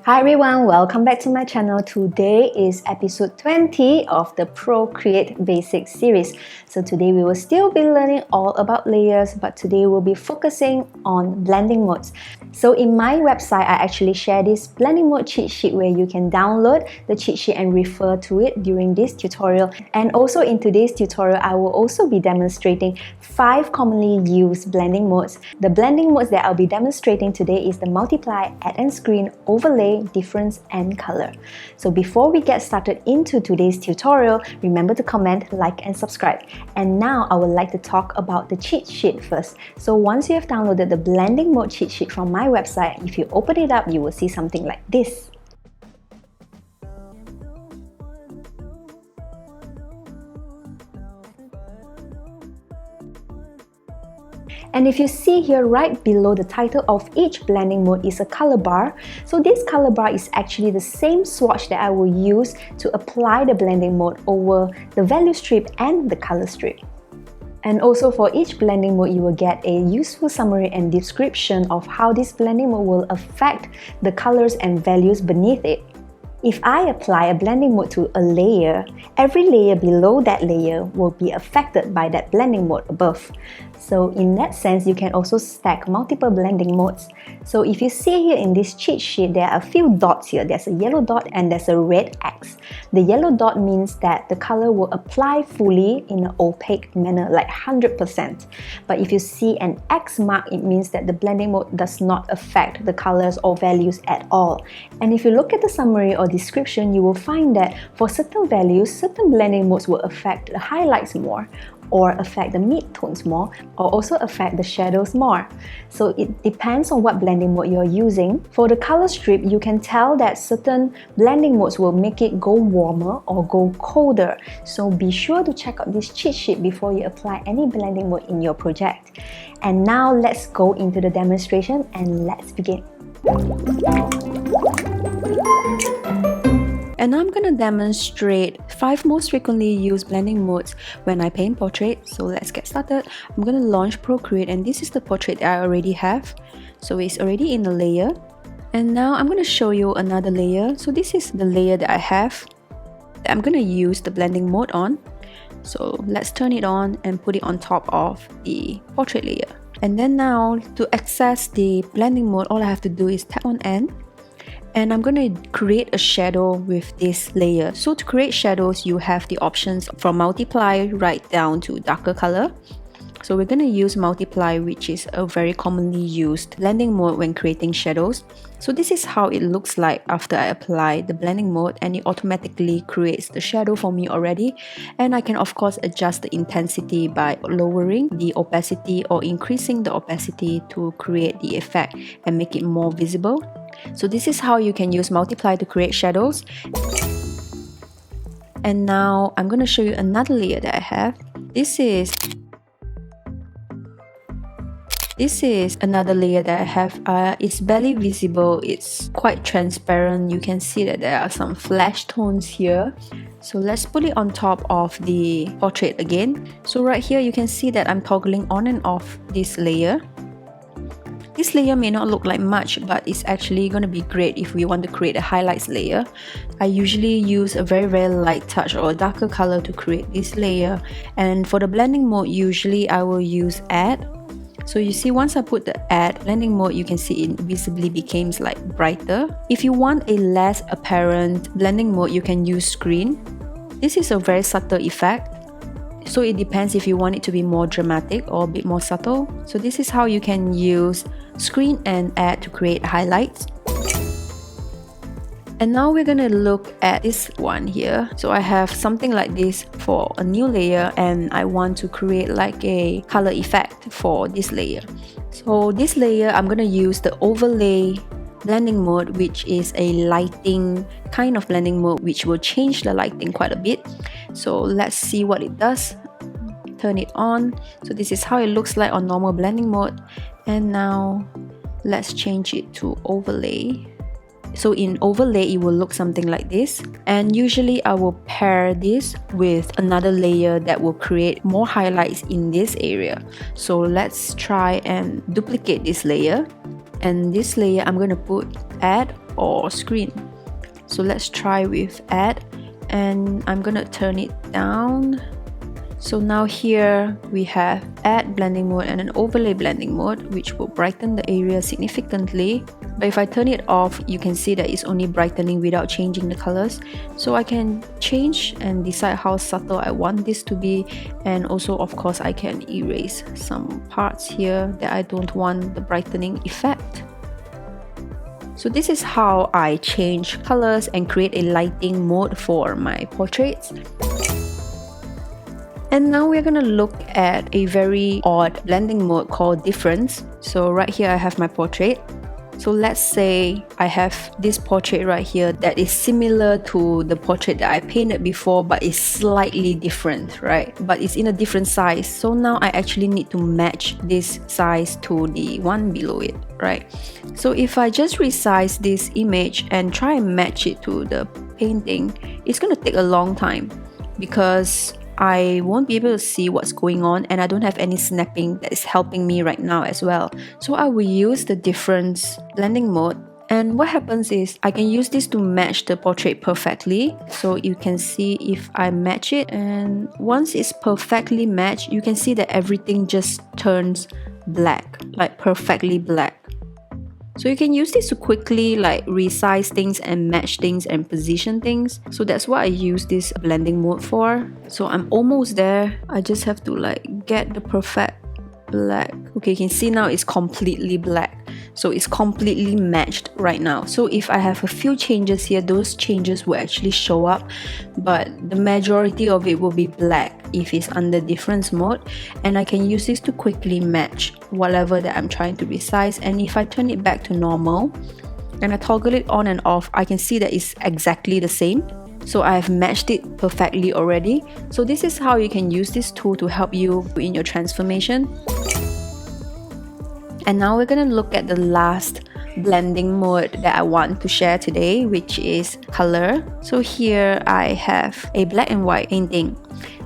Hi everyone, welcome back to my channel. Today is episode 20 of the Procreate Basics series. So today we will still be learning all about layers, but today we'll be focusing on blending modes. So in my website, I actually share this blending mode cheat sheet where you can download the cheat sheet and refer to it during this tutorial. And also in today's tutorial, I will also be demonstrating 5 commonly used blending modes. The blending modes that I'll be demonstrating today is the multiply, add and screen, overlay, difference and color. So before we get started into today's tutorial, remember to comment, like and subscribe. And now I would like to talk about the cheat sheet first. So once you have downloaded the blending mode cheat sheet from my website, if you open it up, you will see something like this. And if you see here right below the title of each blending mode is a color bar. So this color bar is actually the same swatch that I will use to apply the blending mode over the value strip and the color strip. And also for each blending mode, you will get a useful summary and description of how this blending mode will affect the colors and values beneath it. If I apply a blending mode to a layer, every layer below that layer will be affected by that blending mode above. So in that sense, you can also stack multiple blending modes. So if you see here in this cheat sheet, there are a few dots here. There's a yellow dot and there's a red X. The yellow dot means that the color will apply fully in an opaque manner, like 100%. But if you see an X mark, it means that the blending mode does not affect the colors or values at all. And if you look at the summary or description, you will find that for certain values, certain blending modes will affect the highlights more, or affect the midtones more, or also affect the shadows more. So it depends on what blending mode you're using. For the color strip, you can tell that certain blending modes will make it go warmer or go colder. So be sure to check out this cheat sheet before you apply any blending mode in your project. And now let's go into the demonstration and let's begin. And I'm going to demonstrate 5 most frequently used blending modes when I paint portrait. So let's get started. I'm going to launch Procreate, and this is the portrait that I already have. So it's already in the layer. And now I'm going to show you another layer. So this is the layer that I have that I'm going to use the blending mode on. So let's turn it on and put it on top of the portrait layer. And then now to access the blending mode, all I have to do is tap on N. And I'm going to create a shadow with this layer. So to create shadows, you have the options from multiply right down to darker color. So we're going to use multiply, which is a very commonly used blending mode when creating shadows. So this is how it looks like after I apply the blending mode, and it automatically creates the shadow for me already. And I can of course adjust the intensity by lowering the opacity or increasing the opacity to create the effect and make it more visible. So this is how you can use multiply to create shadows. And now I'm going to show you another layer that I have. This is another layer that I have. It's barely visible, it's quite transparent. You can see that there are some flash tones here. So let's put it on top of the portrait again. So right here you can see that I'm toggling on and off this layer. This layer may not look like much, but it's actually going to be great if we want to create a highlights layer. I usually use a very light touch or a darker color to create this layer. And for the blending mode, usually I will use add. So you see, once I put the add blending mode, you can see it visibly becomes like brighter. If you want a less apparent blending mode, you can use screen. This is a very subtle effect. So it depends if you want it to be more dramatic or a bit more subtle. So this is how you can use screen and add to create highlights. And now we're going to look at this one here. So I have something like this for a new layer, and I want to create like a color effect for this layer. So this layer, I'm going to use the overlay blending mode, which is a lighting kind of blending mode, which will change the lighting quite a bit. So let's see what it does. Turn it on. So this is how it looks like on normal blending mode. And now let's change it to overlay. So in overlay, it will look something like this. And usually I will pair this with another layer that will create more highlights in this area. So let's try and duplicate this layer. And this layer I'm going to put add or screen. So let's try with add, and I'm going to turn it down. So now here we have add blending mode and an overlay blending mode, which will brighten the area significantly. But if I turn it off, you can see that it's only brightening without changing the colors. So I can change and decide how subtle I want this to be, and also of course I can erase some parts here that I don't want the brightening effect. So this is how I change colors and create a lighting mode for my portraits. And now we're gonna look at a very odd blending mode called difference. So right here I have my portrait. So let's say I have this portrait right here that is similar to the portrait that I painted before, but is slightly different, right? But it's in a different size. So now I actually need to match this size to the one below it, right? So if I just resize this image and try and match it to the painting, it's gonna take a long time because I won't be able to see what's going on, and I don't have any snapping that is helping me right now as well. So I will use the difference blending mode, and what happens is I can use this to match the portrait perfectly. So you can see if I match it, and once it's perfectly matched, you can see that everything just turns black, like perfectly black. So you can use this to quickly like resize things and match things and position things. So that's what I use this blending mode for. So I'm almost there. I just have to like get the perfect black. Okay, you can see now it's completely black. So it's completely matched right now. So if I have a few changes here, those changes will actually show up, but the majority of it will be black if it's under difference mode. And I can use this to quickly match whatever that I'm trying to resize. And if I turn it back to normal and I toggle it on and off, I can see that it's exactly the same. So I have matched it perfectly already. So this is how you can use this tool to help you in your transformation. And now we're gonna look at the last blending mode that I want to share today, which is color. So here I have a black and white painting,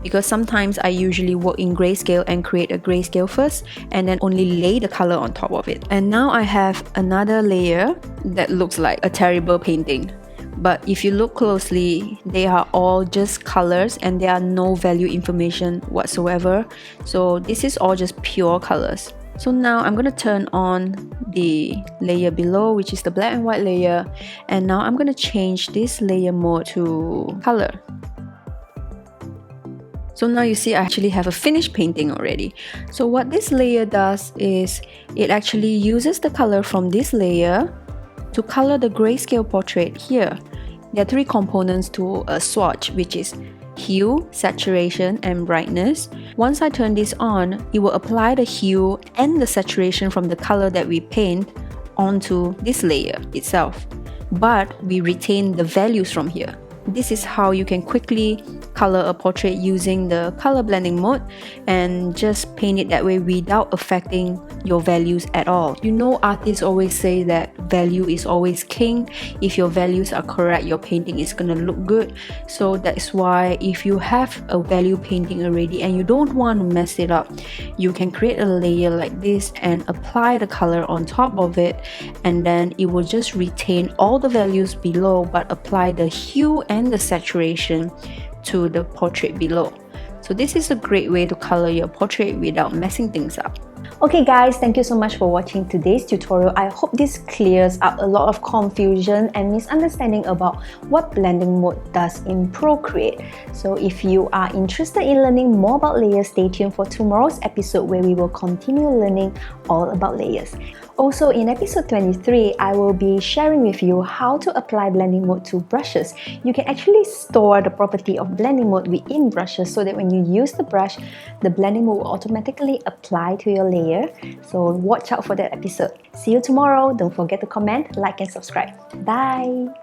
because sometimes I usually work in grayscale and create a grayscale first and then only lay the color on top of it. And now I have another layer that looks like a terrible painting. But if you look closely, they are all just colors and there are no value information whatsoever. So this is all just pure colors. So now I'm going to turn on the layer below, which is the black and white layer, and now I'm going to change this layer mode to color. So now you see I actually have a finished painting already. So what this layer does is it actually uses the color from this layer to color the grayscale portrait here. There are three components to a swatch, which is hue, saturation, and brightness. Once I turn this on, it will apply the hue and the saturation from the color that we paint onto this layer itself. But we retain the values from here. This is how you can quickly color a portrait using the color blending mode and just paint it that way without affecting your values at all. You know, artists always say that value is always king. If your values are correct, your painting is gonna look good. So that's why if you have a value painting already and you don't want to mess it up, you can create a layer like this and apply the color on top of it, and then it will just retain all the values below but apply the hue and the saturation to the portrait below. So this is a great way to color your portrait without messing things up. Okay guys, thank you so much for watching today's tutorial. I hope this clears up a lot of confusion and misunderstanding about what blending mode does in Procreate. So if you are interested in learning more about layers, stay tuned for tomorrow's episode where we will continue learning all about layers. Also, in episode 23, I will be sharing with you how to apply blending mode to brushes. You can actually store the property of blending mode within brushes so that when you use the brush, the blending mode will automatically apply to your layer. So watch out for that episode. See you tomorrow. Don't forget to comment, like, and subscribe. Bye!